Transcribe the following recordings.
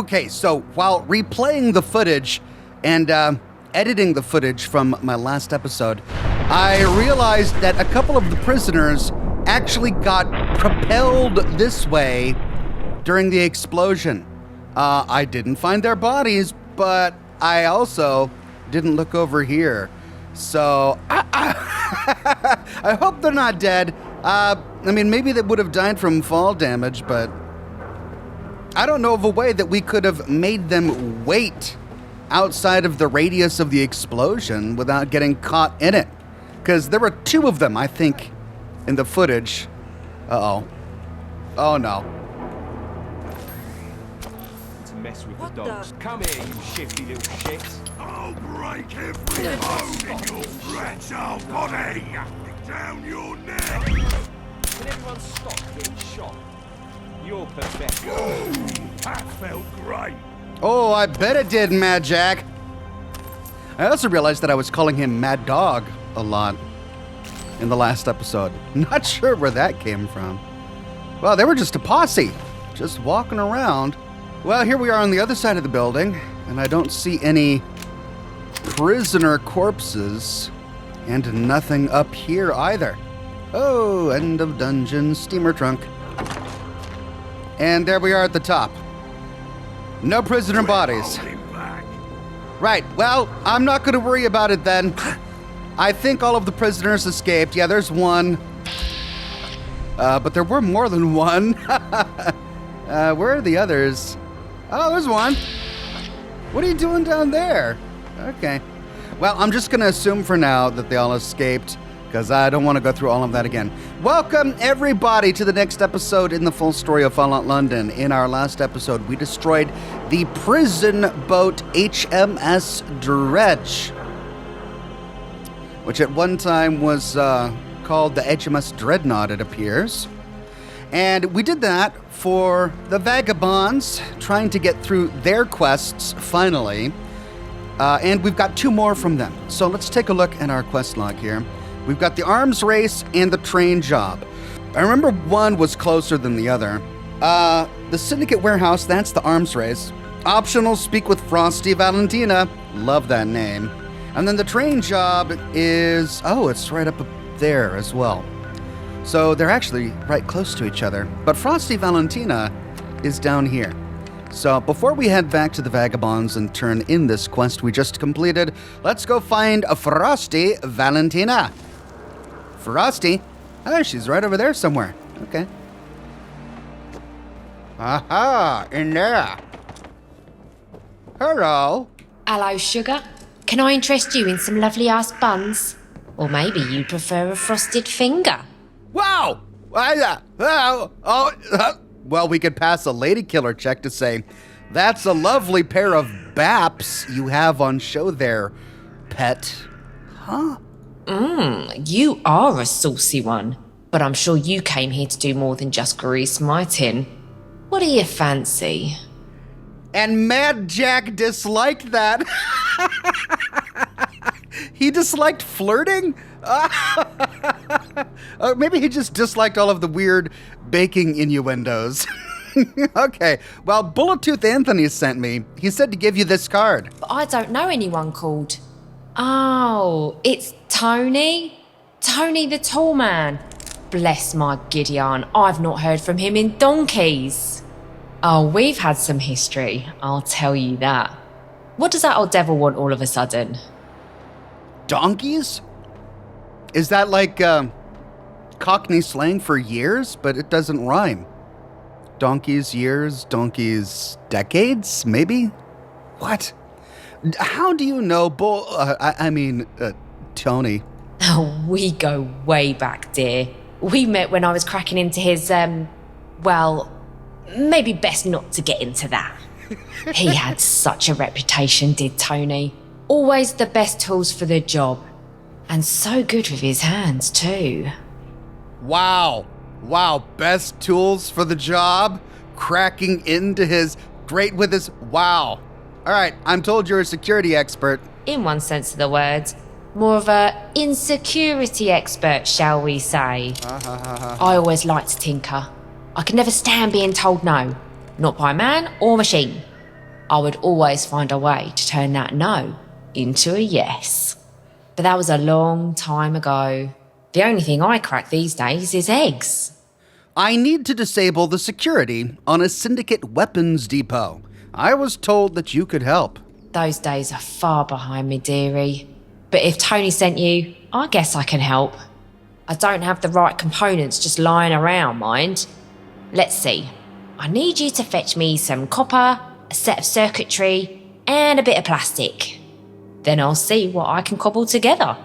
Okay, so while replaying the footage and editing the footage from my last episode, I realized that a couple of the prisoners actually got propelled this way during the explosion. I didn't find their bodies, but I also didn't look over here. So I hope they're not dead. I mean, maybe they would have died from fall damage, but I don't know of a way that we could have made them wait outside of the radius of the explosion without getting caught in it. Because there were two of them, I think, in the footage. Uh-oh. Oh, no. To mess with the dogs. Come here, you shifty little shit. I'll break every bone in your fragile body! Down your neck! Can everyone stop getting shot? You're pathetic. That felt great! Oh, I bet it did, Mad Jack. I also realized that I was calling him Mad Dog a lot in the last episode. Not sure where that came from. Well, they were just a posse, just walking around. Well, here we are on the other side of the building, and I don't see any prisoner corpses, and nothing up here either. Oh, end of dungeon, steamer trunk. And there we are at the top. No prisoner bodies. Right, well, I'm not going to worry about it then. I think all of the prisoners escaped. Yeah, there's one. But there were more than one. Where are the others? Oh, there's one. What are you doing down there? Okay. Well, I'm just going to assume for now that they all escaped, because I don't want to go through all of that again. Welcome, everybody, to the next episode in the full story of Fallout London. In our last episode, we destroyed the prison boat HMS Dredge, which at one time was called the HMS Dreadnought, it appears. And we did that for the Vagabonds, trying to get through their quests, finally. And we've got two more from them. So let's take a look at our quest log here. We've got the arms race and the train job. I remember one was closer than the other. The Syndicate Warehouse, that's the arms race. Optional, speak with Frosty Valentina. Love that name. And then the train job is, oh, it's right up there as well. So they're actually right close to each other. But Frosty Valentina is down here. So before we head back to the Vagabonds and turn in this quest we just completed, let's go find a Frosty Valentina. Frosty? Oh, she's right over there somewhere. Okay. Aha, in there. Hello. Hello, sugar. Can I interest you in some lovely-ass buns? Or maybe you prefer a frosted finger? Wow! Well, we could pass a lady killer check to say, that's a lovely pair of baps you have on show there, pet. Huh? You are a saucy one. But I'm sure you came here to do more than just grease my tin. What do you fancy? And Mad Jack disliked that. He disliked flirting? Maybe he just disliked all of the weird baking innuendos. Okay, well, Bullet-Tooth Anthony sent me. He said to give you this card. But I don't know anyone called. Oh, it's Tony? Tony the tall man. Bless my Gideon, I've not heard from him in donkeys. Oh, we've had some history, I'll tell you that. What does that old devil want all of a sudden? Donkeys? Is that like Cockney slang for years, but it doesn't rhyme? Donkeys years, donkeys decades, maybe? What? How do you know Tony? Oh, we go way back, dear. We met when I was cracking into his, well, maybe best not to get into that. He had such a reputation, did Tony. Always the best tools for the job. And so good with his hands, too. Wow, best tools for the job? Cracking into his, great with his, wow. All right, I'm told you're a security expert. In one sense of the word. More of a insecurity expert, shall we say. I always like to tinker. I can never stand being told no. Not by man or machine. I would always find a way to turn that no into a yes. But that was a long time ago. The only thing I crack these days is eggs. I need to disable the security on a Syndicate weapons depot. I was told that you could help. Those days are far behind me, dearie. But if Tony sent you, I guess I can help. I don't have the right components just lying around, mind. Let's see. I need you to fetch me some copper, a set of circuitry, and a bit of plastic. Then I'll see what I can cobble together.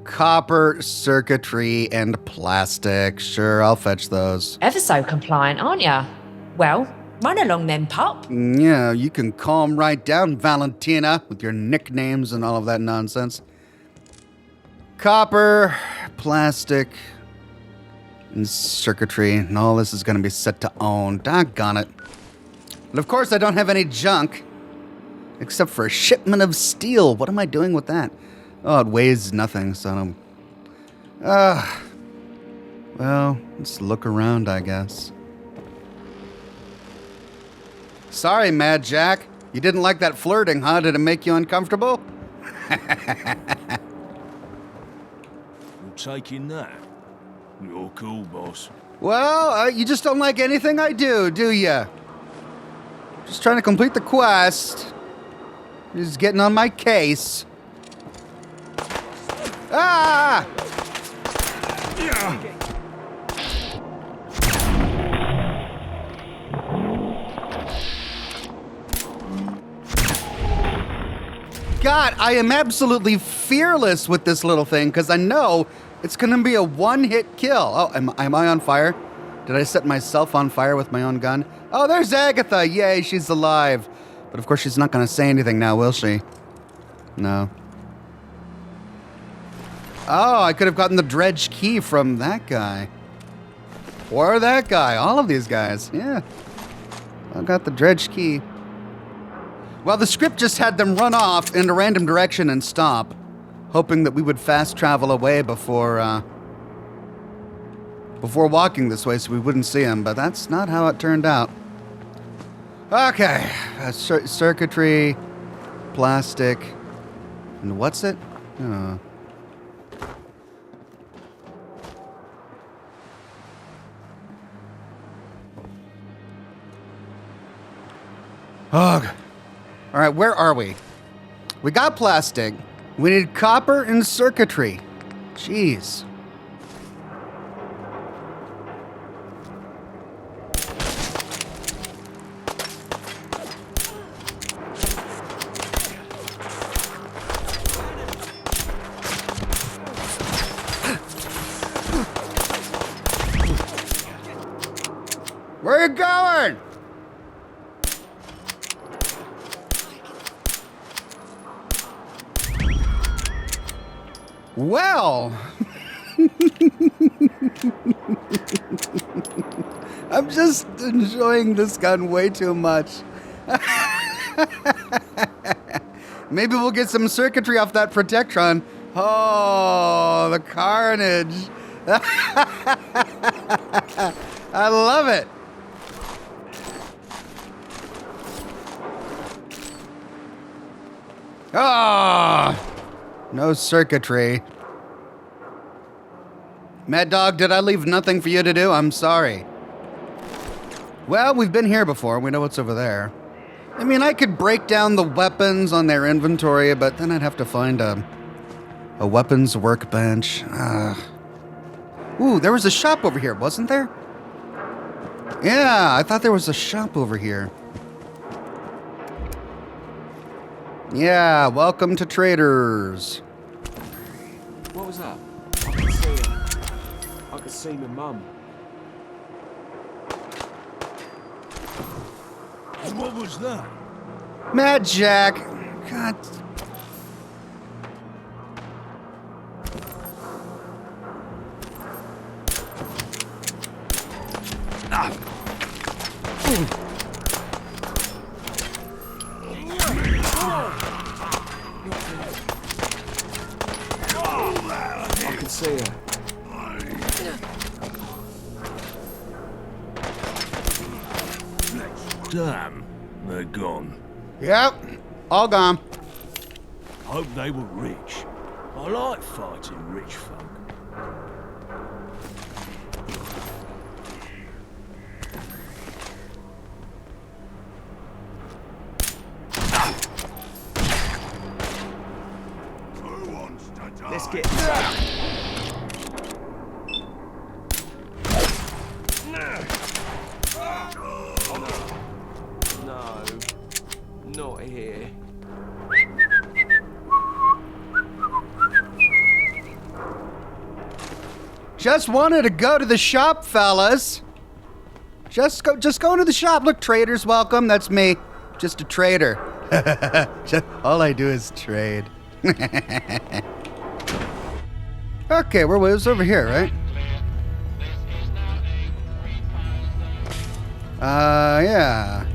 Copper, circuitry, and plastic. Sure, I'll fetch those. Ever so compliant, aren't ya? Well, run along then, pup. Yeah, you can calm right down, Valentina, with your nicknames and all of that nonsense. Copper, plastic, and circuitry, and all this is going to be set to own. Doggone it. But of course, I don't have any junk, except for a shipment of steel. What am I doing with that? Oh, it weighs nothing, so I don't... well, let's look around, I guess. Sorry, Mad Jack. You didn't like that flirting, huh? Did it make you uncomfortable? You're taking that? You're cool, boss. Well, you just don't like anything I do ya? Just trying to complete the quest. You're just getting on my case. Ah! God, I am absolutely fearless with this little thing because I know it's going to be a one-hit kill. Oh, am I on fire? Did I set myself on fire with my own gun? Oh, there's Agatha. Yay, she's alive. But of course, she's not going to say anything now, will she? No. Oh, I could have gotten the dredge key from that guy. Or that guy. All of these guys. Yeah. I got the dredge key. Well, the script just had them run off in a random direction and stop, hoping that we would fast travel away before walking this way so we wouldn't see him, but that's not how it turned out. Okay. Circuitry, plastic, and what's it? Ugh. All right, where are we? We got plastic. We need copper and circuitry. Jeez. Where are you going? Well, I'm just enjoying this gun way too much. Maybe we'll get some circuitry off that Protectron. Oh, the carnage. I love it. Ah. No circuitry. Mad Dog, did I leave nothing for you to do? I'm sorry. Well, we've been here before. We know what's over there. I mean, I could break down the weapons on their inventory, but then I'd have to find a weapons workbench. Ooh, there was a shop over here, wasn't there? Yeah, I thought there was a shop over here. Yeah, welcome to Traders. What was that? I could see her. I could see my mum. What was that? Mad Jack. God. I could see her. Damn. They're gone. Yep, all gone. Hope they were rich. I like fighting rich folk. Who wants to die? Let's get inside. No, not here. Just wanted to go to the shop, fellas. Just go into the shop. Look, traders welcome. That's me. Just a trader. All I do is trade. Okay, where was over here, right? Yeah.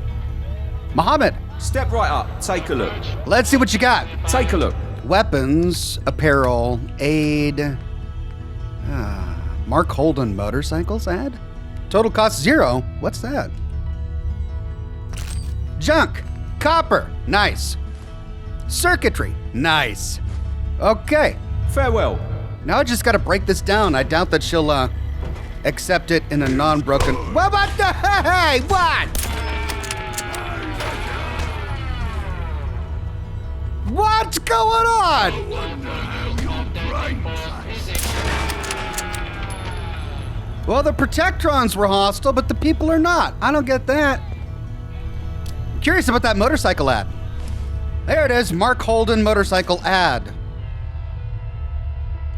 Muhammad, Step right up. Take a look. let's see what you got. Take a look. Weapons, apparel, aid. Mark Holden motorcycles ad? Total cost 0. What's that? Junk. Copper. Nice. Circuitry. Nice. Okay. Farewell. Now I just gotta break this down. I doubt that she'll, accept it in a non-broken... What the... Hey! What? What's going on? Wonder how your brain plays. Well, the Protectrons were hostile, but the people are not. I don't get that. I'm curious about that motorcycle ad. There it is, Mark Holden motorcycle ad.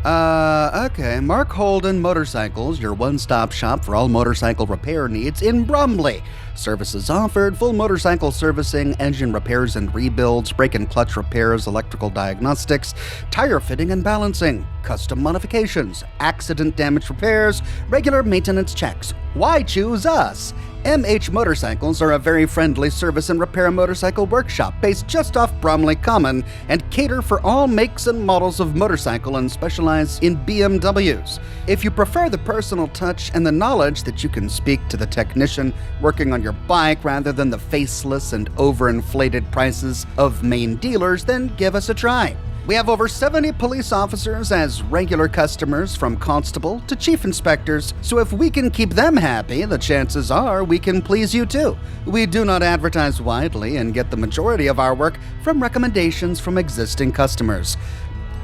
Okay, Mark Holden Motorcycles, your one-stop shop for all motorcycle repair needs in Brumley. Services offered: full motorcycle servicing, engine repairs and rebuilds, brake and clutch repairs, electrical diagnostics, tire fitting and balancing, custom modifications, accident damage repairs, regular maintenance checks. Why choose us? MH Motorcycles are a very friendly service and repair motorcycle workshop based just off Bromley Common and cater for all makes and models of motorcycle and specialize in BMWs. If you prefer the personal touch and the knowledge that you can speak to the technician working on your bike rather than the faceless and overinflated prices of main dealers, then give us a try. We have over 70 police officers as regular customers, from constable to chief inspectors, so if we can keep them happy, the chances are we can please you too. We do not advertise widely and get the majority of our work from recommendations from existing customers.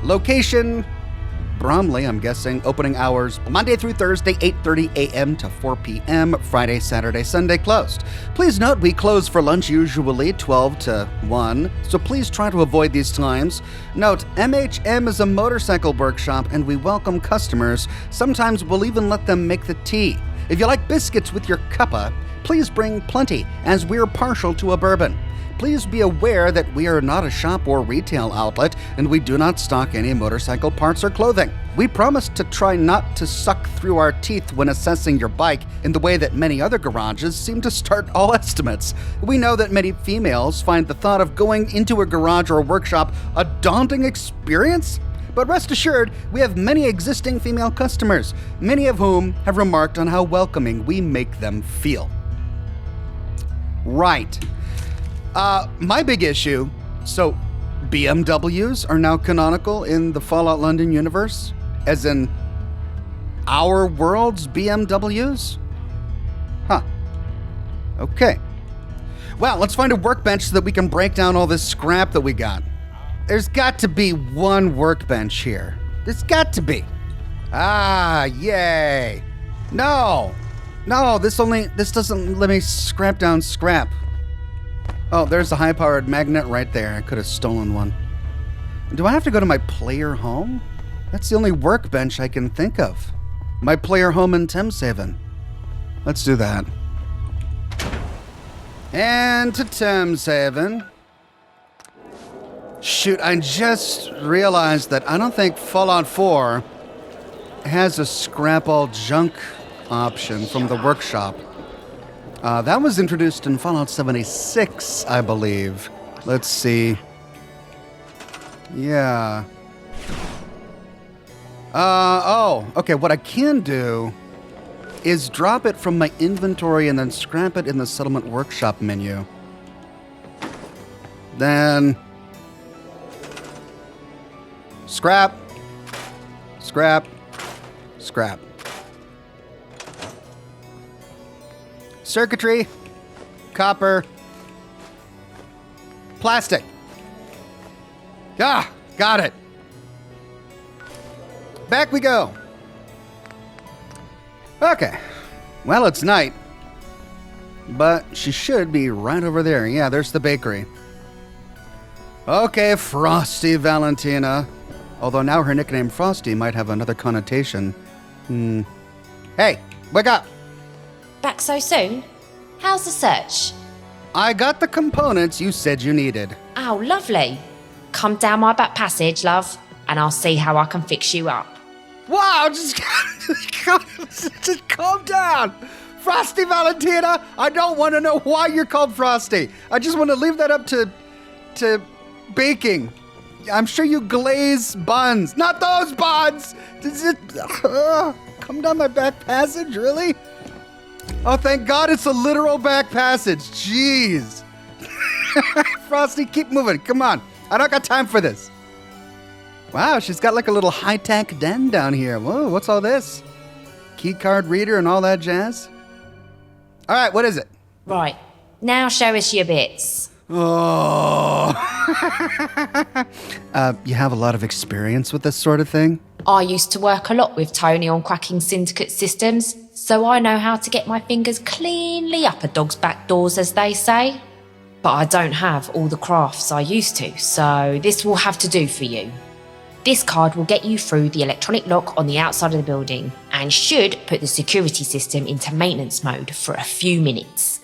Location: Bromley, I'm guessing. Opening hours: Monday through Thursday, 8:30 a.m. to 4 p.m. Friday, Saturday, Sunday closed. Please note we close for lunch usually 12 to 1, so please try to avoid these times. Note, MHM is a motorcycle workshop and we welcome customers. Sometimes we'll even let them make the tea. If you like biscuits with your cuppa, please bring plenty, as we're partial to a bourbon. Please be aware that we are not a shop or retail outlet, and we do not stock any motorcycle parts or clothing. We promise to try not to suck through our teeth when assessing your bike in the way that many other garages seem to start all estimates. We know that many females find the thought of going into a garage or workshop a daunting experience. But rest assured, we have many existing female customers, many of whom have remarked on how welcoming we make them feel. Right. My big issue, so BMWs are now canonical in the Fallout London universe? As in, our world's BMWs? Huh. Okay. Well, let's find a workbench so that we can break down all this scrap that we got. There's got to be one workbench here. There's got to be. Ah, yay. No, this doesn't let me scrap down scrap. Oh, there's a high-powered magnet right there. I could have stolen one. Do I have to go to my player home? That's the only workbench I can think of. My player home in Thameshaven. Let's do that. And to Thameshaven. Shoot, I just realized that I don't think Fallout 4 has a scrap all junk option from the workshop. That was introduced in Fallout 76, I believe. Let's see. Yeah. Okay, what I can do is drop it from my inventory and then scrap it in the Settlement Workshop menu. Then scrap, scrap, scrap. Circuitry, copper, plastic. Ah, got it. Back we go. Okay. Well, it's night. But she should be right over there. Yeah, there's the bakery. Okay, Frosty Valentina. Although now her nickname Frosty might have another connotation. Hey, wake up. Back so soon? How's the search? I got the components you said you needed. Oh, lovely. Come down my back passage, love, and I'll see how I can fix you up. Wow, just calm down. Frosty Valentina, I don't want to know why you're called Frosty. I just want to leave that up to baking. I'm sure you glaze buns. Not those buns! Come down my back passage, really? Oh, thank God it's a literal back passage. Jeez. Frosty, keep moving. Come on. I don't got time for this. Wow, she's got like a little high-tech den down here. Whoa, what's all this? Key card reader and all that jazz? All right, what is it? Right, now show us your bits. Oh. You have a lot of experience with this sort of thing? I used to work a lot with Tony on cracking syndicate systems, so I know how to get my fingers cleanly up a dog's back doors, as they say. But I don't have all the crafts I used to, so this will have to do for you. This card will get you through the electronic lock on the outside of the building and should put the security system into maintenance mode for a few minutes.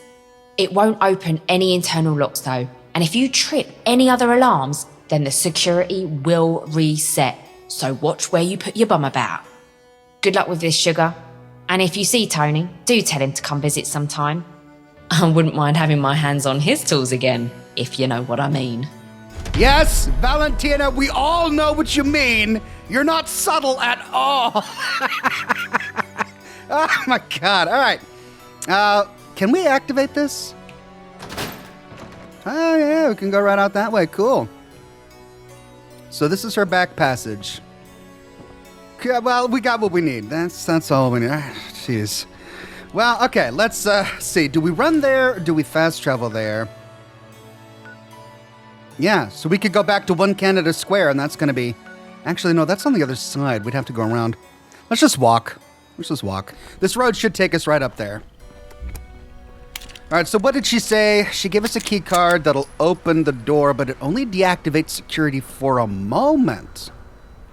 It won't open any internal locks though, and if you trip any other alarms, then the security will reset. So watch where you put your bum about. Good luck with this, sugar. And if you see Tony, do tell him to come visit sometime. I wouldn't mind having my hands on his tools again, if you know what I mean. Yes, Valentina, we all know what you mean. You're not subtle at all. Oh my God, all right. Can we activate this? Oh yeah, we can go right out that way, cool. So this is her back passage. Okay, well, we got what we need. That's all we need. Jeez. Well, okay, let's see. Do we run there or do we fast travel there? Yeah, so we could go back to 1 Canada Square, and that's going to be... Actually, no, that's on the other side. We'd have to go around. Let's just walk. Let's just walk. This road should take us right up there. All right, so what did she say? She gave us a key card that'll open the door, but it only deactivates security for a moment.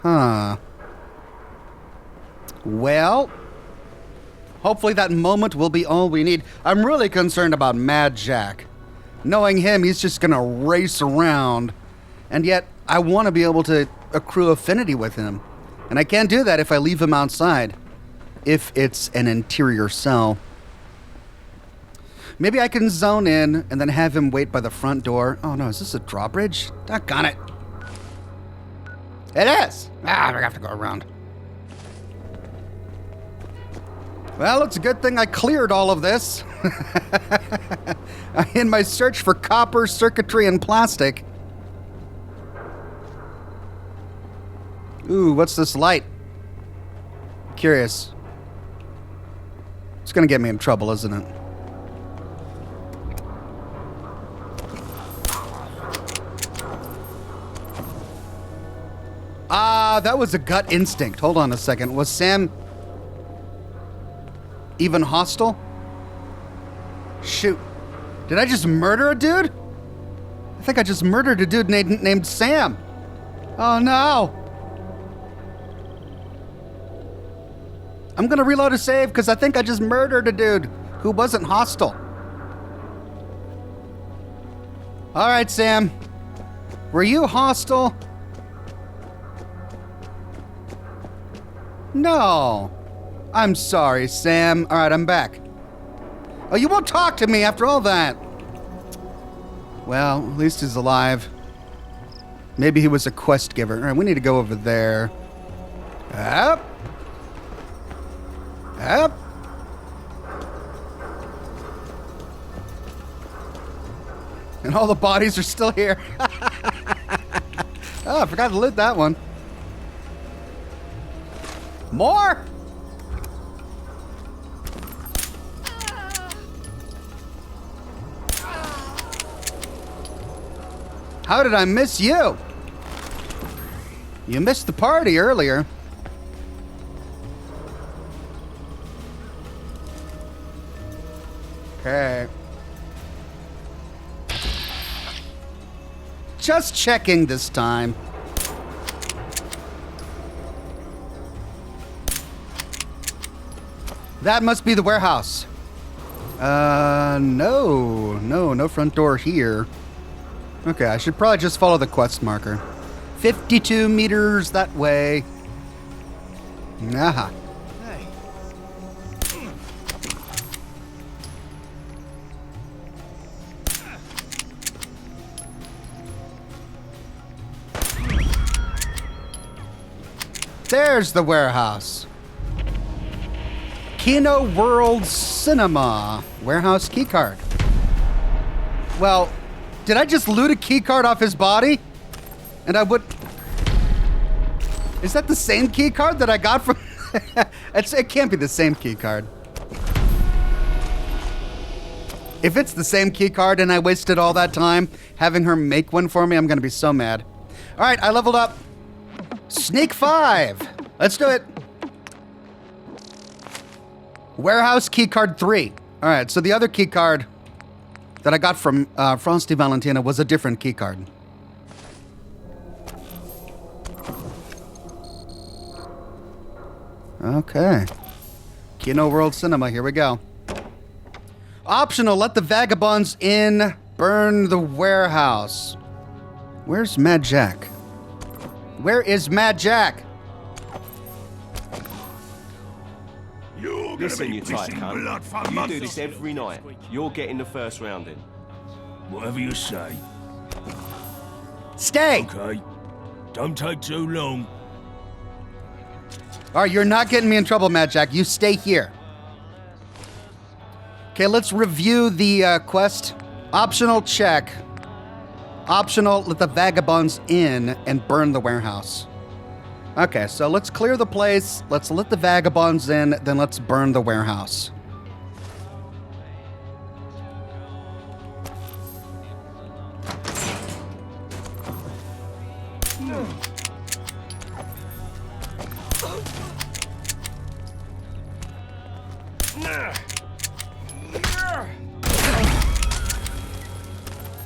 Huh. Well, hopefully that moment will be all we need. I'm really concerned about Mad Jack. Knowing him, he's just going to race around. And yet, I want to be able to accrue affinity with him. And I can't do that if I leave him outside. If it's an interior cell. Maybe I can zone in and then have him wait by the front door. Oh no, is this a drawbridge? Doggone it. It is! Ah, I have to go around. Well, it's a good thing I cleared all of this. In my search for copper, circuitry, and plastic. Ooh, what's this light? Curious. It's gonna get me in trouble, isn't it? That was a gut instinct. Hold on a second. Was Sam even hostile? Shoot. Did I just murder a dude? I think I just murdered a dude named Sam. Oh no. I'm gonna reload a save because I think I just murdered a dude who wasn't hostile. All right, Sam. Were you hostile? No. I'm sorry, Sam. All right, I'm back. Oh, you won't talk to me after all that. Well, at least he's alive. Maybe he was a quest giver. All right, we need to go over there. Up. Up. And all the bodies are still here. Oh, I forgot to loot that one. More? How did I miss you? You missed the party earlier. Okay. Just checking this time. That must be the warehouse. No front door here. Okay, I should probably just follow the quest marker. 52 meters that way. Aha. There's the warehouse. Kino World Cinema. Warehouse keycard. Well, did I just loot a keycard off his body? And I would... Is that the same keycard that I got from... It can't be the same keycard. If it's the same keycard and I wasted all that time having her make one for me, I'm going to be so mad. All right, I leveled up. Sneak 5. Let's do it. Warehouse keycard 3. All right, so the other keycard that I got from Frosty Valentina was a different keycard. Okay. Kino World Cinema, here we go. Optional, let the vagabonds in, burn the warehouse. Where's Mad Jack? Where is Mad Jack? You're gonna Listen, be you tight pissing cunt. blood for You do months. this every night. You're getting the first round in. Whatever you say. Stay! Okay. Don't take too long. All right, you're not getting me in trouble, Mad Jack. You stay here. Okay, let's review the quest. Optional, check. Optional, let the vagabonds in and burn the warehouse. Okay, so let's clear the place. Let's let the vagabonds in, then let's burn the warehouse.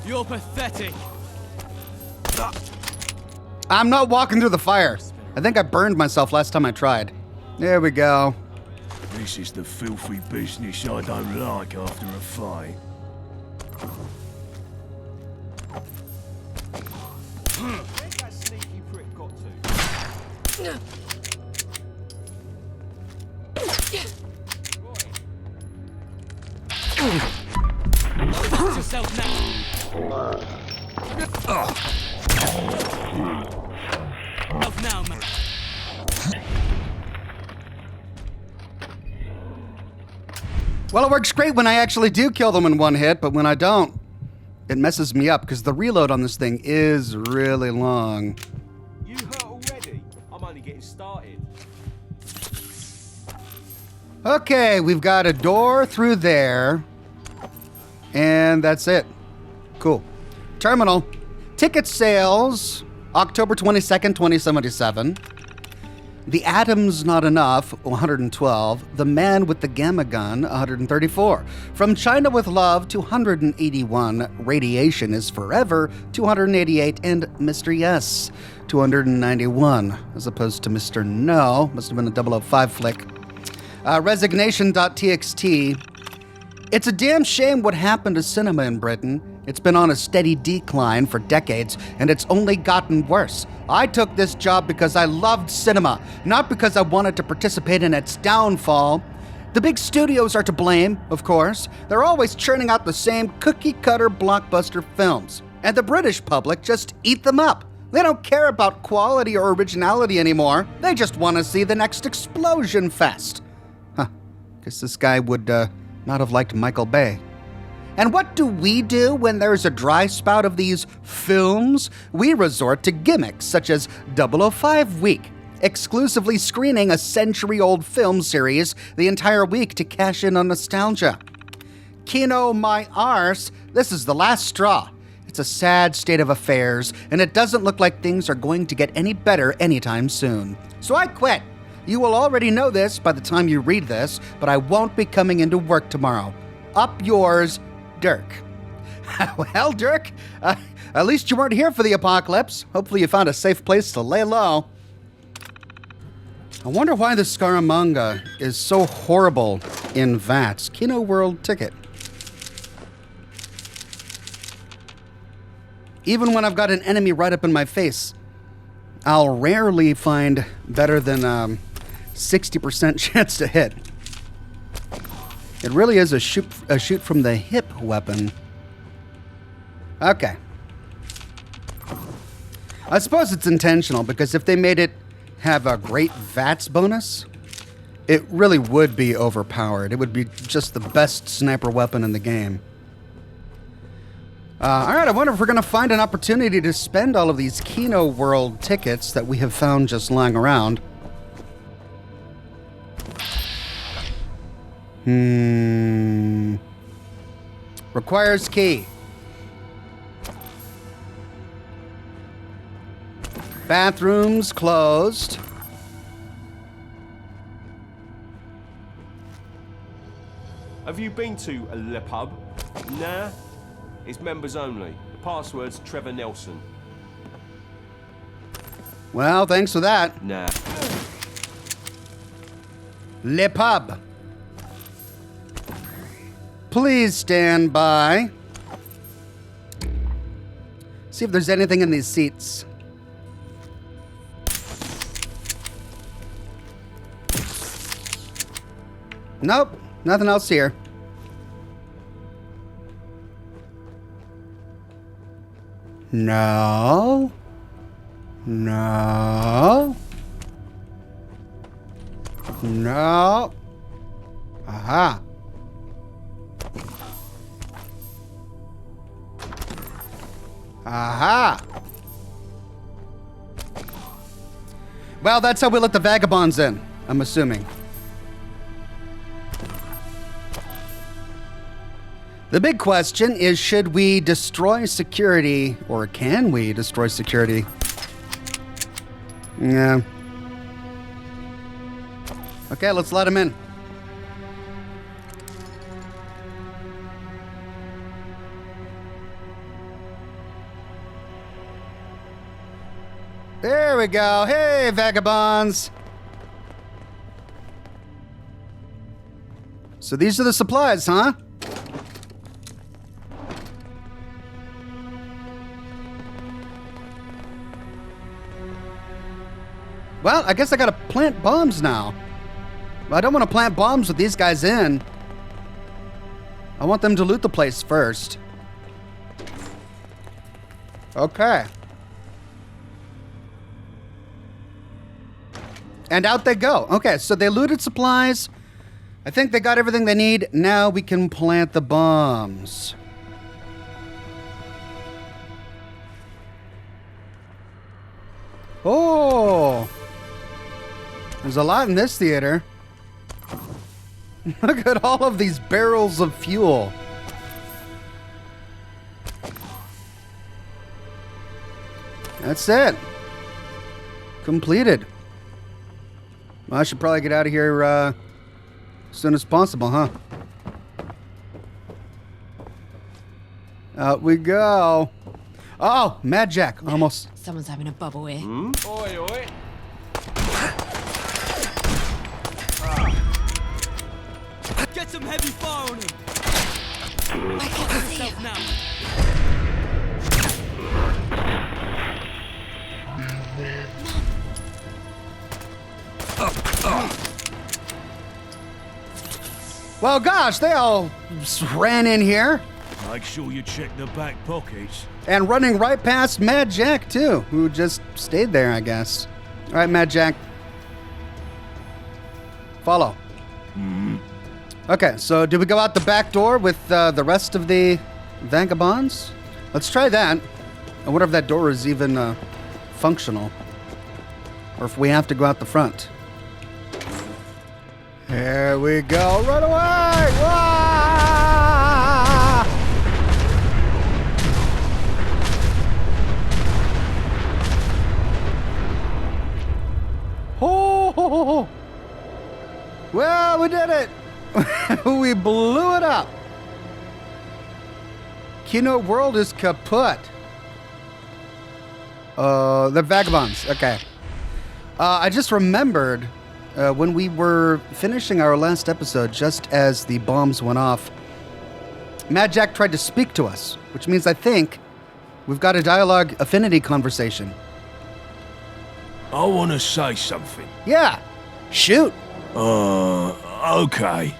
You're pathetic. I'm not walking through the fire. I think I burned myself last time I tried. There we go. This is the filthy business I don't like after a fight. Where's that sneaky prick got to? Fix yourself now. Enough now, man. Well, it works great when I actually do kill them in one hit, but when I don't, it messes me up because the reload on this thing is really long. You hurt already? I'm only getting started. Okay, we've got a door through there. And that's it. Cool. Terminal. Ticket sales, October 22nd, 2077. The Atom's Not Enough, 112. The Man with the Gamma Gun, 134. From China with Love, 281. Radiation is Forever, 288. And Mr. Yes, 291. As opposed to Mr. No. Must have been a 005 flick. Resignation.txt. It's a damn shame what happened to cinema in Britain. It's been on a steady decline for decades, and it's only gotten worse. I took this job because I loved cinema, not because I wanted to participate in its downfall. The big studios are to blame, of course. They're always churning out the same cookie-cutter blockbuster films, and the British public just eat them up. They don't care about quality or originality anymore. They just want to see the next explosion fest. Huh. Guess this guy would, not have liked Michael Bay. And what do we do when there's a dry spout of these films? We resort to gimmicks such as 005 Week, exclusively screening a century-old film series the entire week to cash in on nostalgia. Kino my arse, this is the last straw. It's a sad state of affairs, and it doesn't look like things are going to get any better anytime soon. So I quit. You will already know this by the time you read this, but I won't be coming into work tomorrow. Up yours, Dirk. Well, Dirk, at least you weren't here for the apocalypse. Hopefully you found a safe place to lay low. I wonder why the Scaramanga is so horrible in VATS. Kino World ticket. Even when I've got an enemy right up in my face, I'll rarely find better than 60% chance to hit. It really is a shoot from the hip weapon. Okay. I suppose it's intentional, because if they made it have a great VATS bonus, it really would be overpowered. It would be just the best sniper weapon in the game. All right, I wonder if we're going to find an opportunity to spend all of these Kino World tickets that we have found just lying around. Requires key. Bathrooms closed. Have you been to Le Pub? Nah. It's members only. The password's Trevor Nelson. Well, thanks for that. Nah. Le Pub. Please stand by. See if there's anything in these seats. Nope, nothing else here. No. No. No. Aha. Aha. Well, that's how we let the Vagabonds in, I'm assuming. The big question is, should we destroy security, or can we destroy security? Yeah. Okay, let's let him in. There we go. Hey, Vagabonds. So these are the supplies, huh? Well, I guess I gotta plant bombs now. But I don't want to plant bombs with these guys in. I want them to loot the place first. Okay. And out they go. Okay, so they looted supplies. I think they got everything they need. Now we can plant the bombs. Oh! There's a lot in this theater. Look at all of these barrels of fuel. That's it. Completed. Well, I should probably get out of here as soon as possible, huh? Out we go. Oh, Mad Jack, almost. Someone's having a bubble here. Oi, oi. Get some heavy fire on him. I can see Self him. now. Well, gosh, they all ran in here. Make sure you check the back pockets. And running right past Mad Jack, too, who just stayed there, I guess. All right, Mad Jack. Follow. Okay, so do we go out the back door with the rest of the Vagabonds? Let's try that. I wonder if that door is even functional. Or if we have to go out the front. Here we go. Run away! Wah! Ho, ho, ho, ho. Well, we did it. We blew it up. Kino World is kaput. The Vagabonds. Okay. I just remembered when we were finishing our last episode, just as the bombs went off, Mad Jack tried to speak to us, which means I think we've got a dialogue affinity conversation. I want to say something. Yeah. Shoot. Okay.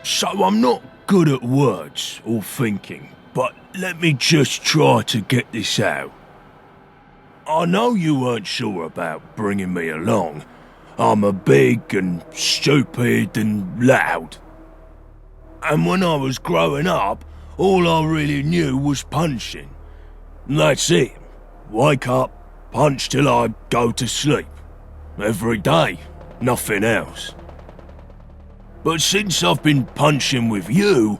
So I'm not good at words or thinking, but let me just try to get this out. I know you weren't sure about bringing me along. I'm a big and stupid and loud. And when I was growing up, all I really knew was punching. That's it. Wake up, punch till I go to sleep. Every day, nothing else. But since I've been punching with you,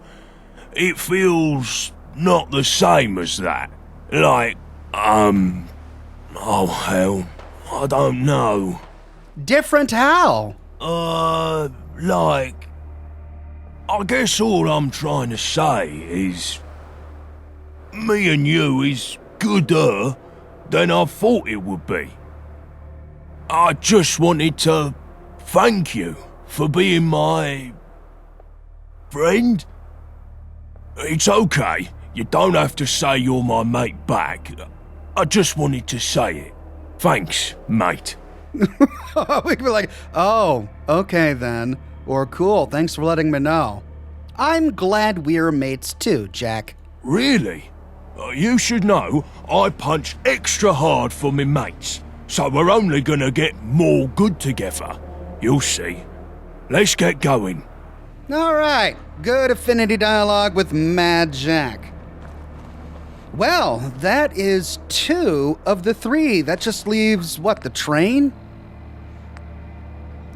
it feels not the same as that. Like, oh hell, I don't know. Different how? Like, I guess all I'm trying to say is, me and you is gooder than I thought it would be. I just wanted to thank you for being my friend. It's okay, you don't have to say you're my mate back. I just wanted to say it. Thanks, mate. We could be like, oh, okay then. Or cool, thanks for letting me know. I'm glad we're mates too, Jack. Really? You should know I punch extra hard for me mates, so we're only gonna get more good together. You'll see. Let's get going. All right, good affinity dialogue with Mad Jack. Well, that is 2 of the 3. That just leaves, what, the train?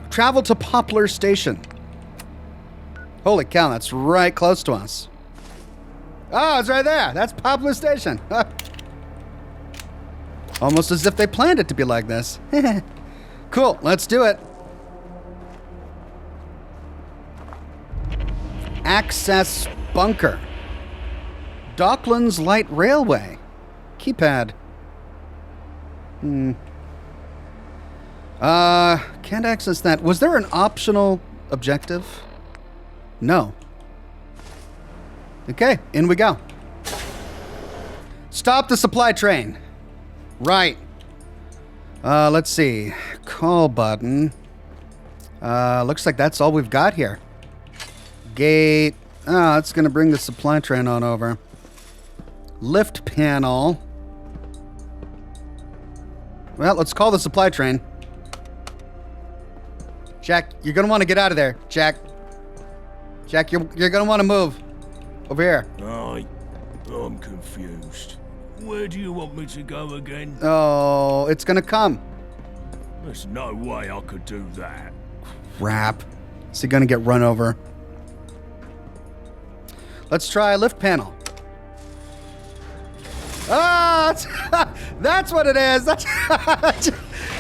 Travel to Poplar Station. Holy cow, that's right close to us. Oh, it's right there. That's Poplar Station. Almost as if they planned it to be like this. Cool, let's do it. Access bunker. Docklands Light Railway. Keypad. Can't access that. Was there an optional objective? No. Okay, in we go. Stop the supply train. Right. Let's see. Call button. Looks like that's all we've got here. Gate. Oh, that's gonna bring the supply train on over. Lift panel. Well, let's call the supply train. Jack, you're gonna want to get out of there. Jack, you're gonna want to move. Over here. I'm confused. Where do you want me to go again? Oh, it's gonna come. There's no way I could do that. Crap. Is he gonna get run over? Let's try lift panel. Ah, that's what it is. That's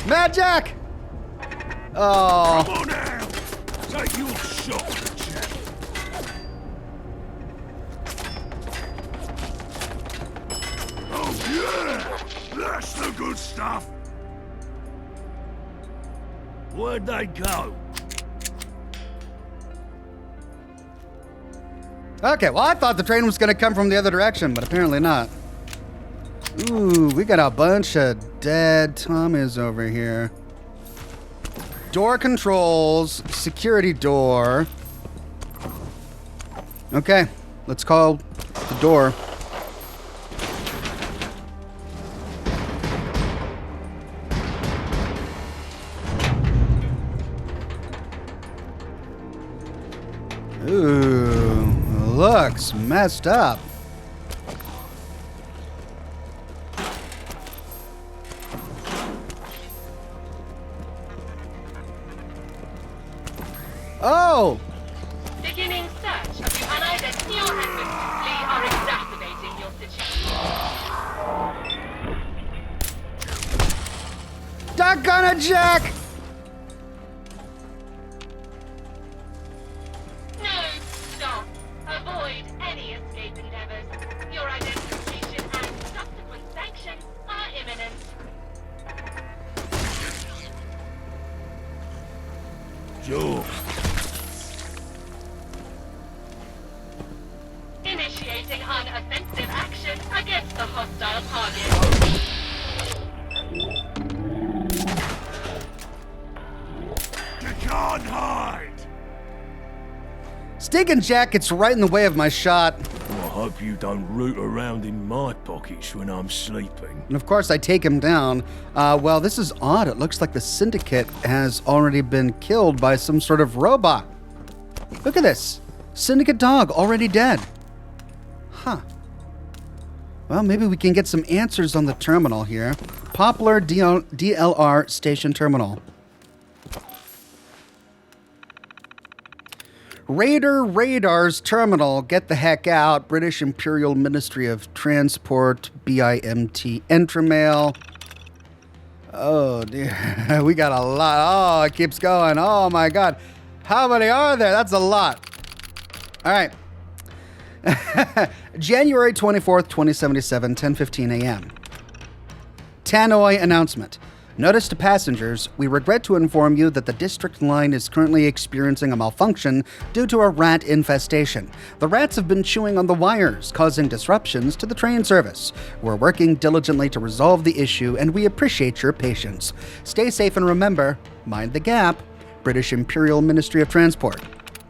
Mad Jack. Oh. Come on now! Take your shot, Jack. Oh yeah! That's the good stuff! Where'd they go? Okay, well, I thought the train was going to come from the other direction, but apparently not. Ooh, we got a bunch of dead Tommies over here. Door controls, security door. Okay, let's call the door. Ooh, looks messed up. Oh! Beginning search of the unidentified recklessly are exacerbating your situation. Duck on a Jack! No, stop. Avoid any escape endeavors. Your identification and subsequent sanctions are imminent. Sure. Initiating unoffensive action against the hostile target. You can't hide! Stinking Jack gets right in the way of my shot. Well, I hope you don't root around in my pockets when I'm sleeping. And of course, I take him down. Well, this is odd. It looks like the Syndicate has already been killed by some sort of robot. Look at this. Syndicate dog already dead. Huh. Well, maybe we can get some answers on the terminal here. Poplar DLR Station Terminal. Raider Radar's terminal. Get the heck out. British Imperial Ministry of Transport, BIMT Entremail. Oh, dear. We got a lot. Oh, it keeps going. Oh, my God. How many are there? That's a lot. All right. January 24th, 2077, 10:15 a.m. Tannoy announcement. Notice to passengers, we regret to inform you that the district line is currently experiencing a malfunction due to a rat infestation. The rats have been chewing on the wires, causing disruptions to the train service. We're working diligently to resolve the issue, and we appreciate your patience. Stay safe and remember, mind the gap. British Imperial Ministry of Transport.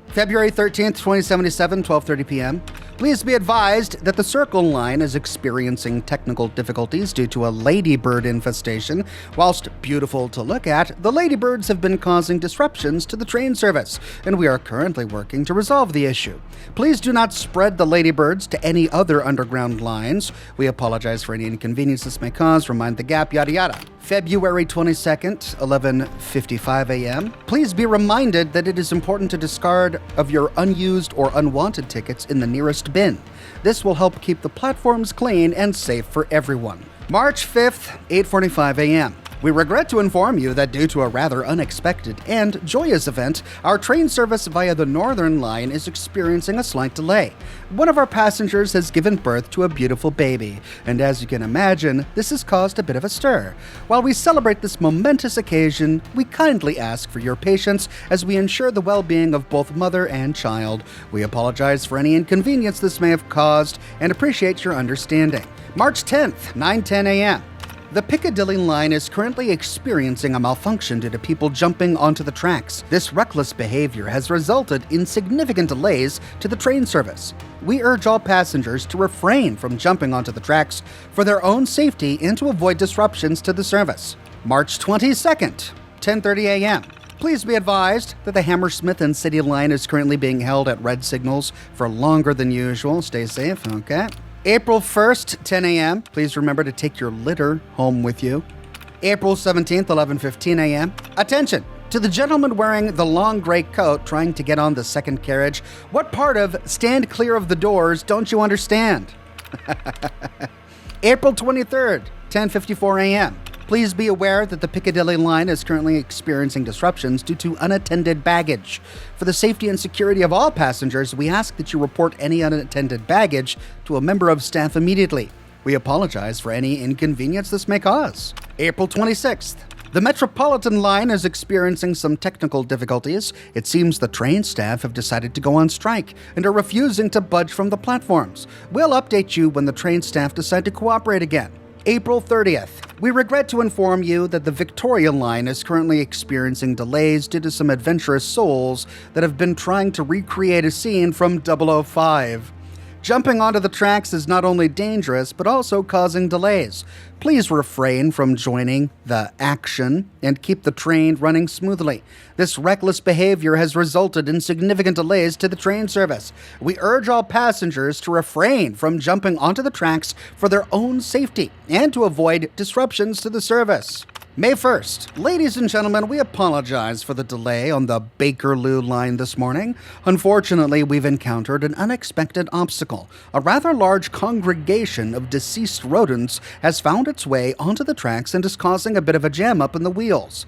February 13th, 2077, 12:30 p.m. Please be advised that the Circle Line is experiencing technical difficulties due to a ladybird infestation. Whilst beautiful to look at, the ladybirds have been causing disruptions to the train service, and we are currently working to resolve the issue. Please do not spread the ladybirds to any other underground lines. We apologize for any inconvenience this may cause. Remind the gap, yada yada. February 22nd, 11:55 a.m. Please be reminded that it is important to discard of your unused or unwanted tickets in the nearest bin. This will help keep the platforms clean and safe for everyone. March 5th, 8:45 a.m. We regret to inform you that due to a rather unexpected and joyous event, our train service via the Northern Line is experiencing a slight delay. One of our passengers has given birth to a beautiful baby, and as you can imagine, this has caused a bit of a stir. While we celebrate this momentous occasion, we kindly ask for your patience as we ensure the well-being of both mother and child. We apologize for any inconvenience this may have caused and appreciate your understanding. March 10th, 9:10 a.m. The Piccadilly line is currently experiencing a malfunction due to people jumping onto the tracks. This reckless behavior has resulted in significant delays to the train service. We urge all passengers to refrain from jumping onto the tracks for their own safety and to avoid disruptions to the service. March 22nd, 10:30 a.m. Please be advised that the Hammersmith and City line is currently being held at red signals for longer than usual. Stay safe, okay? April 1st, 10 a.m. Please remember to take your litter home with you. April 17th, 11:15 a.m. Attention! To the gentleman wearing the long gray coat trying to get on the second carriage, what part of stand clear of the doors don't you understand? April 23rd, 10:54 a.m. Please be aware that the Piccadilly line is currently experiencing disruptions due to unattended baggage. For the safety and security of all passengers, we ask that you report any unattended baggage to a member of staff immediately. We apologize for any inconvenience this may cause. April 26th. The Metropolitan line is experiencing some technical difficulties. It seems the train staff have decided to go on strike and are refusing to budge from the platforms. We'll update you when the train staff decide to cooperate again. April 30th. We regret to inform you that the Victoria line is currently experiencing delays due to some adventurous souls that have been trying to recreate a scene from 005. Jumping onto the tracks is not only dangerous, but also causing delays. Please refrain from joining the action and keep the train running smoothly. This reckless behavior has resulted in significant delays to the train service. We urge all passengers to refrain from jumping onto the tracks for their own safety and to avoid disruptions to the service. May 1st. Ladies and gentlemen, we apologize for the delay on the Bakerloo line this morning. Unfortunately, we've encountered an unexpected obstacle. A rather large congregation of deceased rodents has found its way onto the tracks and is causing a bit of a jam up in the wheels.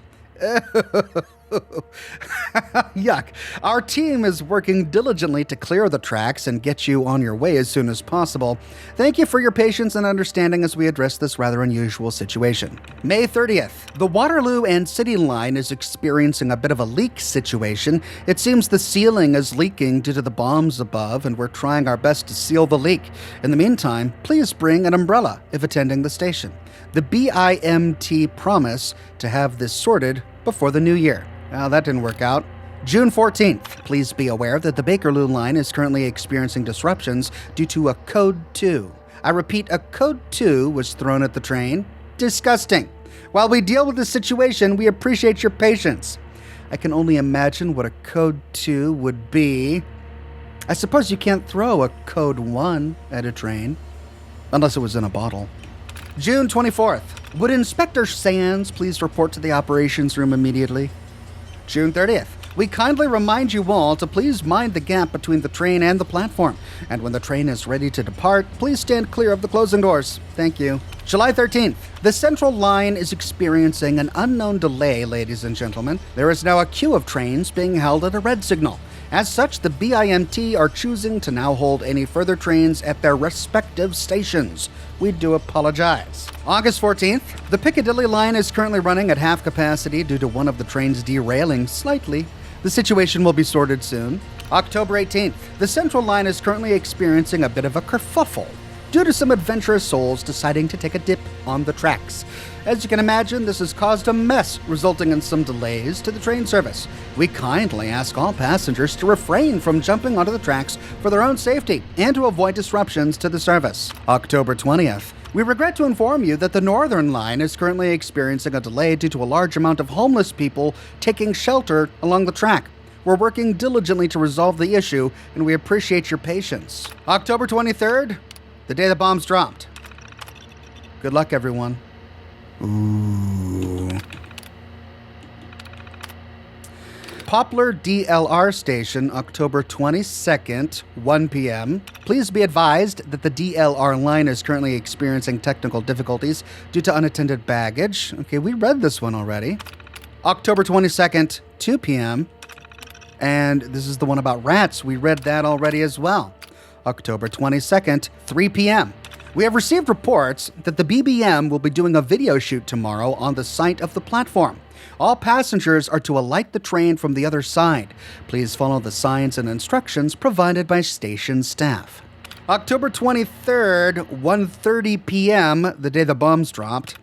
Yuck. Our team is working diligently to clear the tracks and get you on your way as soon as possible. Thank you for your patience and understanding as we address this rather unusual situation. May 30th. The Waterloo and City line is experiencing a bit of a leak situation. It seems the ceiling is leaking due to the bombs above, and we're trying our best to seal the leak. In the meantime, please bring an umbrella if attending the station. The BIMT promise to have this sorted before the new year. Well, that didn't work out. June 14th. Please be aware that the Bakerloo line is currently experiencing disruptions due to a Code 2. I repeat, a Code 2 was thrown at the train. Disgusting. While we deal with this situation, we appreciate your patience. I can only imagine what a Code 2 would be. I suppose you can't throw a Code 1 at a train, unless it was in a bottle. June 24th. Would Inspector Sands please report to the operations room immediately? June 30th. We kindly remind you all to please mind the gap between the train and the platform. And when the train is ready to depart, please stand clear of the closing doors. Thank you. July 13th. The Central Line is experiencing an unknown delay, ladies and gentlemen. There is now a queue of trains being held at a red signal. As such, the BIMT are choosing to now hold any further trains at their respective stations. We do apologize. August 14th, the Piccadilly line is currently running at half capacity due to one of the trains derailing slightly. The situation will be sorted soon. October 18th, the Central line is currently experiencing a bit of a kerfuffle due to some adventurous souls deciding to take a dip on the tracks. As you can imagine, this has caused a mess, resulting in some delays to the train service. We kindly ask all passengers to refrain from jumping onto the tracks for their own safety and to avoid disruptions to the service. October 20th. We regret to inform you that the Northern Line is currently experiencing a delay due to a large amount of homeless people taking shelter along the track. We're working diligently to resolve the issue, and we appreciate your patience. October 23rd, the day the bombs dropped. Good luck, everyone. Ooh. Poplar DLR Station, October 22nd, 1 p.m. Please be advised that the DLR line is currently experiencing technical difficulties due to unattended baggage. Okay, we read this one already. October 22nd, 2 p.m. And this is the one about rats. We read that already as well. October 22nd, 3 p.m. We have received reports that the BBM will be doing a video shoot tomorrow on the site of the platform. All passengers are to alight the train from the other side. Please follow the signs and instructions provided by station staff. October 23rd, 1:30 p.m., the day the bombs dropped.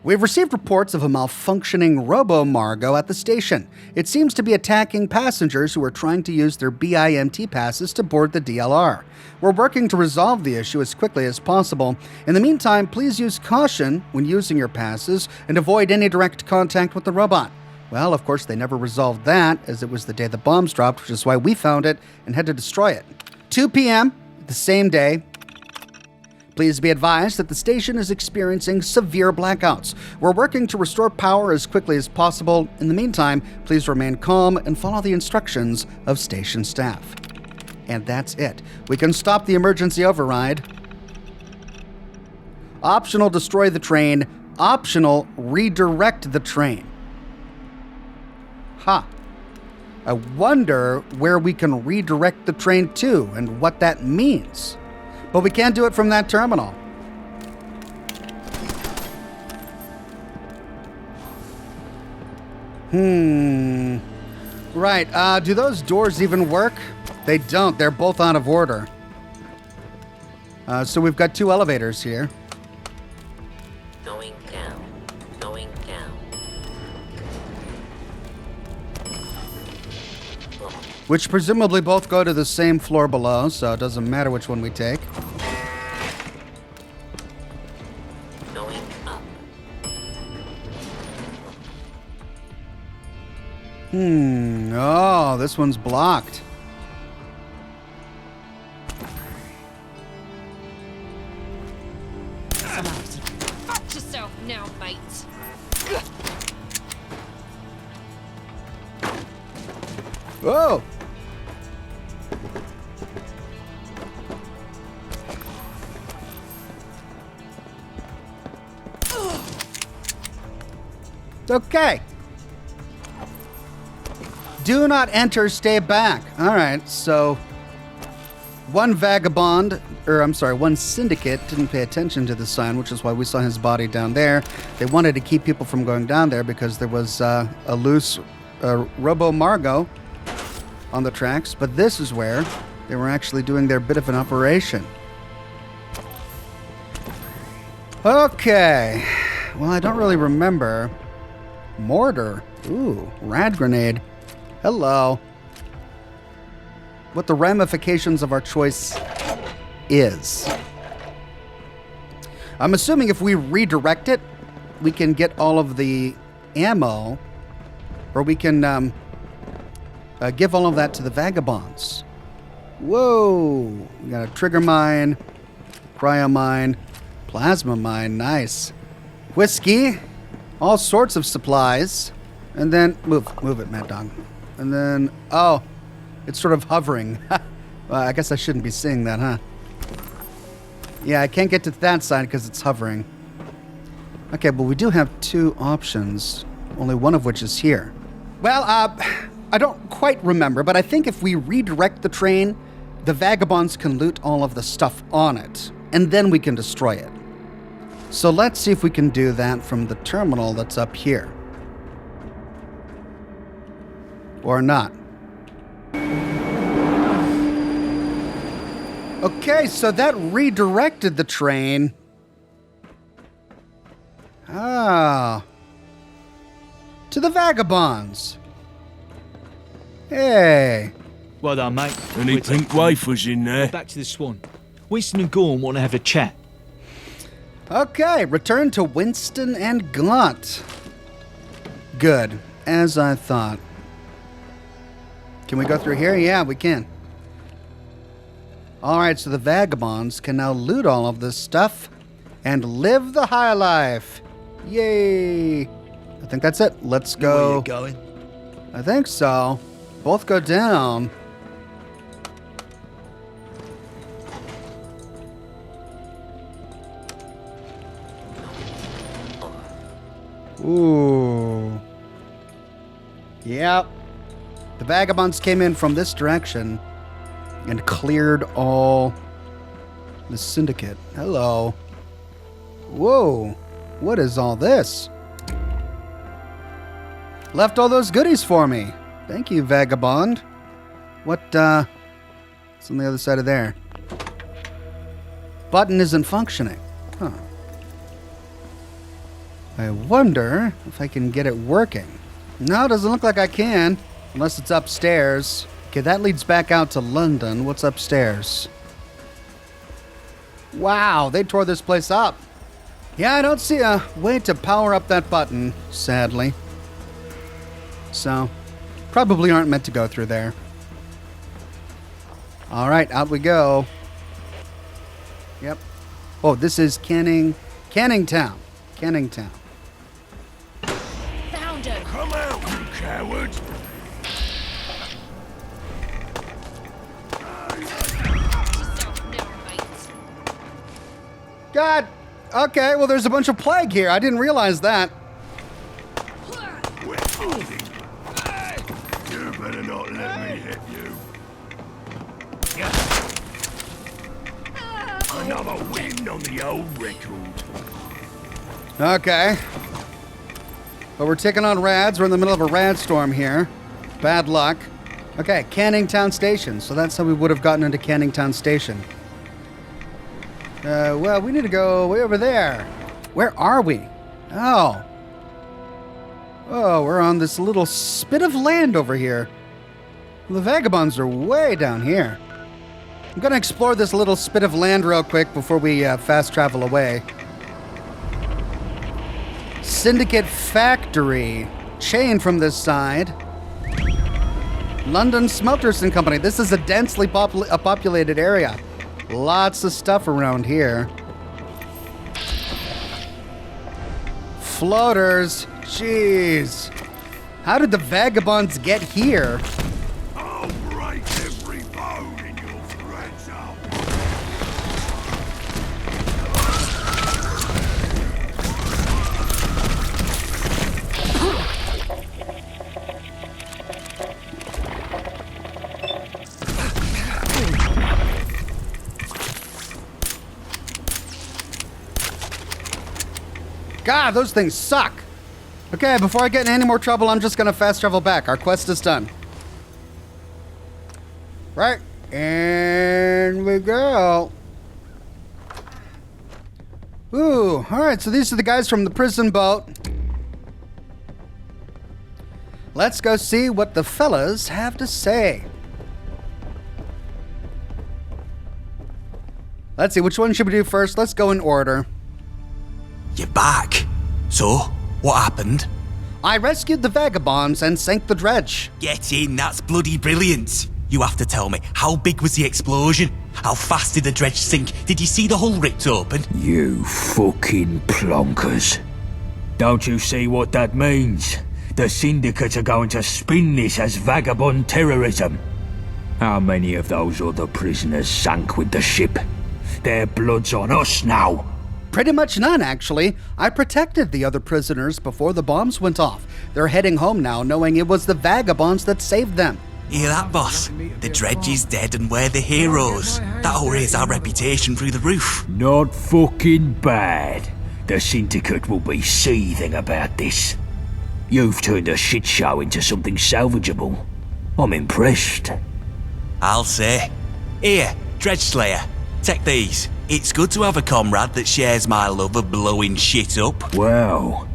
We've received reports of a malfunctioning Robo-Margo at the station. It seems to be attacking passengers who are trying to use their BIMT passes to board the DLR. We're working to resolve the issue as quickly as possible. In the meantime, please use caution when using your passes and avoid any direct contact with the robot. Well, of course, they never resolved that, as it was the day the bombs dropped, which is why we found it and had to destroy it. 2 p.m., the same day. Please be advised that the station is experiencing severe blackouts. We're working to restore power as quickly as possible. In the meantime, please remain calm and follow the instructions of station staff. And that's it. We can stop the emergency override. Optional, destroy the train. Optional, redirect the train. Ha. I wonder where we can redirect the train to and what that means. But we can't do it from that terminal. Right, do those doors even work? They don't, they're both out of order. So we've got two elevators here. Going down. Going down. which presumably both go to the same floor below, so it doesn't matter which one we take. Going up. Oh, this one's blocked. Fuck yourself now, mate. Whoa! Okay. Do not enter, stay back. All right, so one vagabond, one syndicate didn't pay attention to the sign, which is why we saw his body down there. They wanted to keep people from going down there because there was a loose Robo Margot on the tracks, but this is where they were actually doing their bit of an operation. Okay. Well, I don't really remember. Mortar. Ooh, rad grenade. Hello. What the ramifications of our choice is. I'm assuming if we redirect it, we can get all of the ammo, or we can give all of that to the Vagabonds. Whoa. We got a trigger mine, cryo mine, plasma mine. Nice. Whiskey. All sorts of supplies. And then, move it, Mad Dog. And then, oh, it's sort of hovering. Well, I guess I shouldn't be seeing that, huh? Yeah, I can't get to that side because it's hovering. Okay, well, we do have two options, only one of which is here. Well, I don't quite remember, but I think if we redirect the train, the Vagabonds can loot all of the stuff on it, and then we can destroy it. So let's see if we can do that from the terminal that's up here. Or not. Okay, so that redirected the train. Ah. To the Vagabonds. Hey. Well done, mate. Any pink wafers in there? Back to the Swan. Winston and Gorham want to have a chat. Okay, return to Winston and Gaunt. Good, as I thought. Can we go through here? Yeah, we can. Alright, so the Vagabonds can now loot all of this stuff and live the high life. Yay! I think that's it. Let's go. Where you going? I think so. Both go down. Ooh. Yep. The Vagabonds came in from this direction and cleared all the syndicate. Hello. Whoa. What is all this? Left all those goodies for me. Thank you, Vagabond. What's on the other side of there? Button isn't functioning. Huh. I wonder if I can get it working. No, it doesn't look like I can. Unless it's upstairs. Okay, that leads back out to London. What's upstairs? Wow, they tore this place up. Yeah, I don't see a way to power up that button, sadly. So, probably aren't meant to go through there. All right, out we go. Yep. Oh, this is Canning Town. Canning Town. Found him. Come out, you coward! Yourself now, mate. God. Okay, well, there's a bunch of plague here. I didn't realize that. We're holding. You better not let me hit you. Another win on the old record. Okay. But we're taking on rads. We're in the middle of a rad storm here. Bad luck. Okay, Canning Town Station. So that's how we would have gotten into Canning Town Station. Well, we need to go way over there. Where are we? Oh. Oh, we're on this little spit of land over here. The Vagabonds are way down here. I'm gonna explore this little spit of land real quick before we fast travel away. Syndicate Factory. Chain from this side. London Smelters and Company. This is a densely populated area. Lots of stuff around here. Floaters. Jeez. How did the Vagabonds get here? I'll break every bone in your fragile. God, those things suck. Okay, before I get in any more trouble, I'm just gonna fast travel back. Our quest is done. Right, and we go. Ooh, alright, so these are the guys from the prison boat. Let's go see what the fellas have to say. Let's see, which one should we do first? Let's go in order. You're back. So, what happened? I rescued the Vagabonds and sank the dredge. Get in, that's bloody brilliant. You have to tell me, how big was the explosion? How fast did the dredge sink? Did you see the hull ripped open? You fucking plonkers. Don't you see what that means? The Syndicate are going to spin this as vagabond terrorism. How many of those other prisoners sank with the ship? Their blood's on us now. Pretty much none, actually. I protected the other prisoners before the bombs went off. They're heading home now, knowing it was the Vagabonds that saved them. Hear that, boss? The dredge is dead and we're the heroes. That'll raise our reputation through the roof. Not fucking bad. The Syndicate will be seething about this. You've turned a shit show into something salvageable. I'm impressed. I'll say. Here, Dredge Slayer, take these. It's good to have a comrade that shares my love of blowing shit up. Well,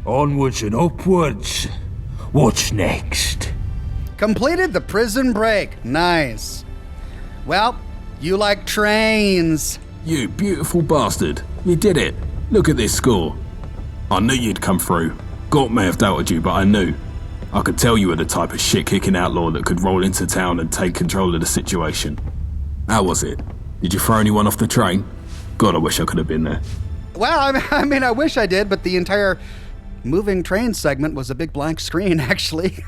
onwards and upwards. What's next? Completed the prison break. Nice. Well, you like trains. You beautiful bastard. You did it. Look at this score. I knew you'd come through. Gort may have doubted you, but I knew. I could tell you were the type of shit-kicking outlaw that could roll into town and take control of the situation. How was it? Did you throw anyone off the train? God, I wish I could have been there. Well, I mean, I wish I did, but the entire moving train segment was a big blank screen, actually.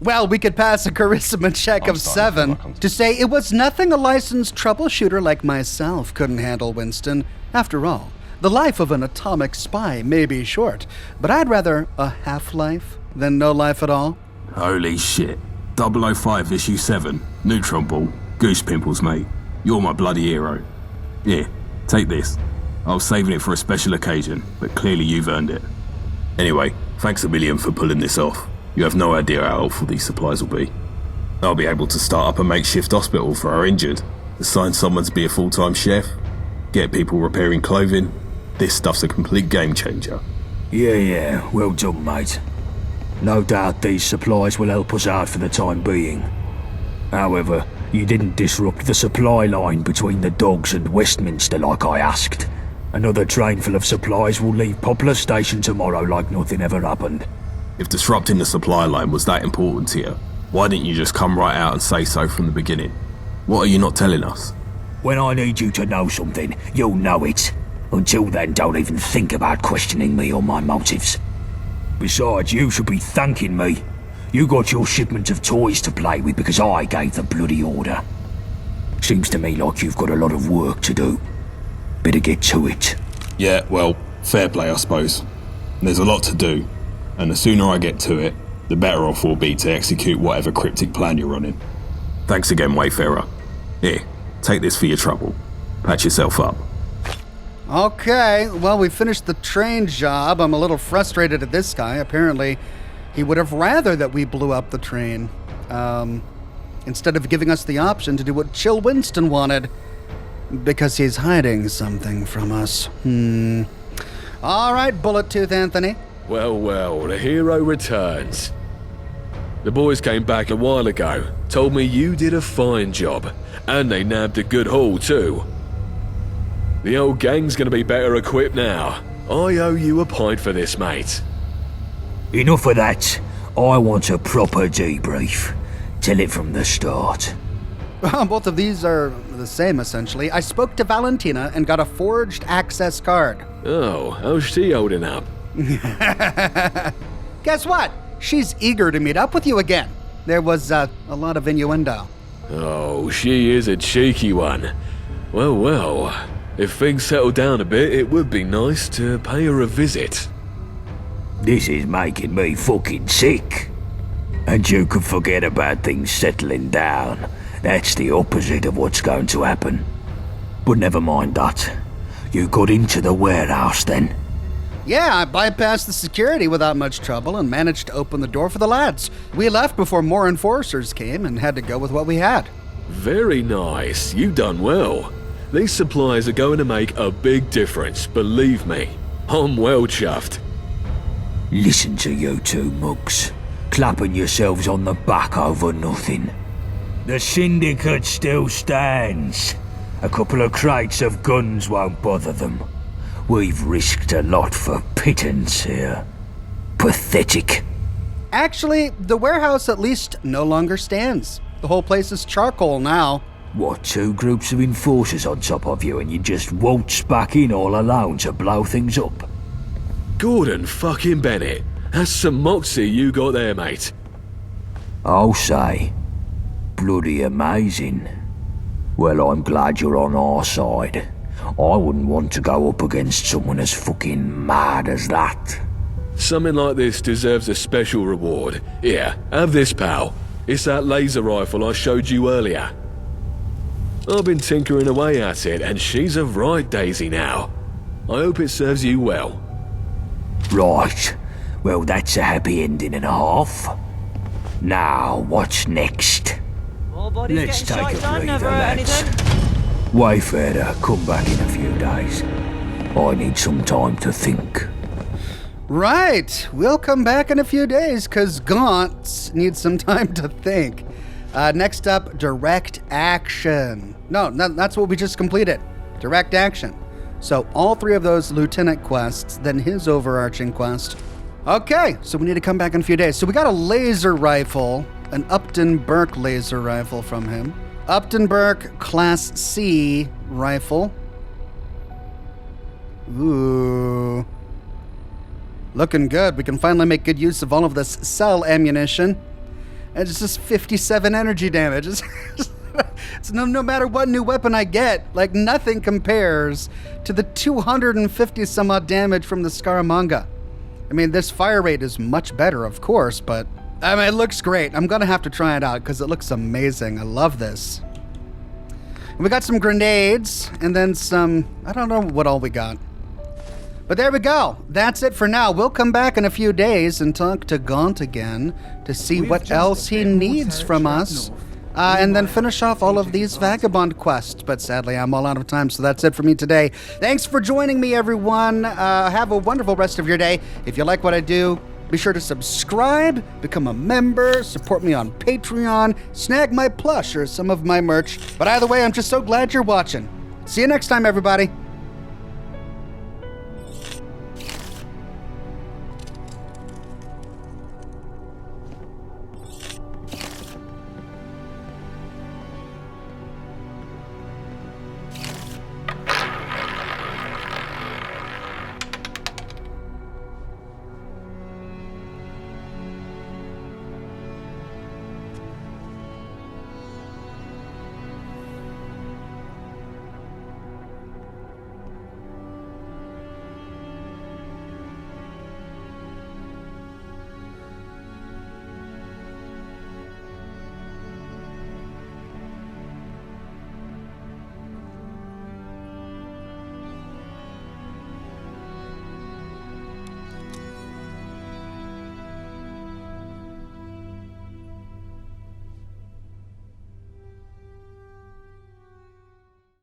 Well, we could pass a charisma check of 7 to say it was nothing a licensed troubleshooter like myself couldn't handle, Winston. After all, the life of an atomic spy may be short, but I'd rather a half-life than no life at all. Holy shit. 005 issue 7. Neutron ball. Goose pimples, mate. You're my bloody hero. Here, take this. I was saving it for a special occasion, but clearly you've earned it. Anyway, thanks a million for pulling this off. You have no idea how helpful these supplies will be. I'll be able to start up a makeshift hospital for our injured, assign someone to be a full-time chef, get people repairing clothing. This stuff's a complete game changer. Yeah, well done, mate. No doubt these supplies will help us out for the time being. However, you didn't disrupt the supply line between the Dogs and Westminster like I asked. Another train full of supplies will leave Poplar Station tomorrow like nothing ever happened. If disrupting the supply line was that important to you, why didn't you just come right out and say so from the beginning? What are you not telling us? When I need you to know something, you'll know it. Until then, don't even think about questioning me or my motives. Besides, you should be thanking me. You got your shipment of toys to play with because I gave the bloody order. Seems to me like you've got a lot of work to do. Better get to it. Yeah, well, fair play, I suppose. There's a lot to do, and the sooner I get to it, the better off we'll be to execute whatever cryptic plan you're running. Thanks again, Wayfarer. Here, take this for your trouble. Patch yourself up. Okay, well, we finished the train job. I'm a little frustrated at this guy. Apparently, he would have rather that we blew up the train, instead of giving us the option to do what Chill Winston wanted, because he's hiding something from us. All right, Bullet Tooth Anthony. Well, the hero returns. The boys came back a while ago, told me you did a fine job, and they nabbed a good haul too. The old gang's gonna be better equipped now. I owe you a pint for this, mate. Enough of that. I want a proper debrief. Tell it from the start. Well, both of these are the same, essentially. I spoke to Valentina and got a forged access card. Oh, how's she holding up? Guess what? She's eager to meet up with you again. There was a lot of innuendo. Oh, she is a cheeky one. Well, if things settle down a bit, it would be nice to pay her a visit. This is making me fucking sick. And you can forget about things settling down. That's the opposite of what's going to happen. But never mind that. You got into the warehouse then? Yeah, I bypassed the security without much trouble and managed to open the door for the lads. We left before more enforcers came and had to go with what we had. Very nice. You done well. These supplies are going to make a big difference, believe me. I'm well chuffed. Listen to you two mugs. Clapping yourselves on the back over nothing. The syndicate still stands. A couple of crates of guns won't bother them. We've risked a lot for pittance here. Pathetic. Actually, the warehouse at least no longer stands. The whole place is charcoal now. What, two groups of enforcers on top of you and you just waltz back in all alone to blow things up? Gordon fucking Bennett. That's some moxie you got there, mate. I'll say. Bloody amazing. Well, I'm glad you're on our side. I wouldn't want to go up against someone as fucking mad as that. Something like this deserves a special reward. Here, have this, pal. It's that laser rifle I showed you earlier. I've been tinkering away at it, and she's a right daisy now. I hope it serves you well. Right. Well, that's a happy ending and a half. Now, what's next? Let's take a breather, lads. Wayfarer, come back in a few days. I need some time to think. Right. We'll come back in a few days, because Gaunt needs some time to think. Next up, direct action. No, that's what we just completed. Direct action. So all three of those lieutenant quests, then his overarching quest. Okay, so we need to come back in a few days. So we got a laser rifle, an Upton Burke laser rifle from him. Upton Burke Class C rifle. Ooh. Looking good. We can finally make good use of all of this cell ammunition. And it's just 57 energy damage. It's no matter what new weapon I get, like nothing compares to the 250 some odd damage from the Scaramanga. I mean, this fire rate is much better, of course, but I mean, it looks great. I'm gonna have to try it out because it looks amazing. I love this. And we got some grenades and then some, I don't know what all we got. But there we go. That's it for now. We'll come back in a few days and talk to Gaunt again to see what else he needs from us. And then finish off all of these Vagabond quests. But sadly, I'm all out of time, so that's it for me today. Thanks for joining me, everyone. Have a wonderful rest of your day. If you like what I do, be sure to subscribe, become a member, support me on Patreon, snag my plush or some of my merch. But either way, I'm just so glad you're watching. See you next time, everybody.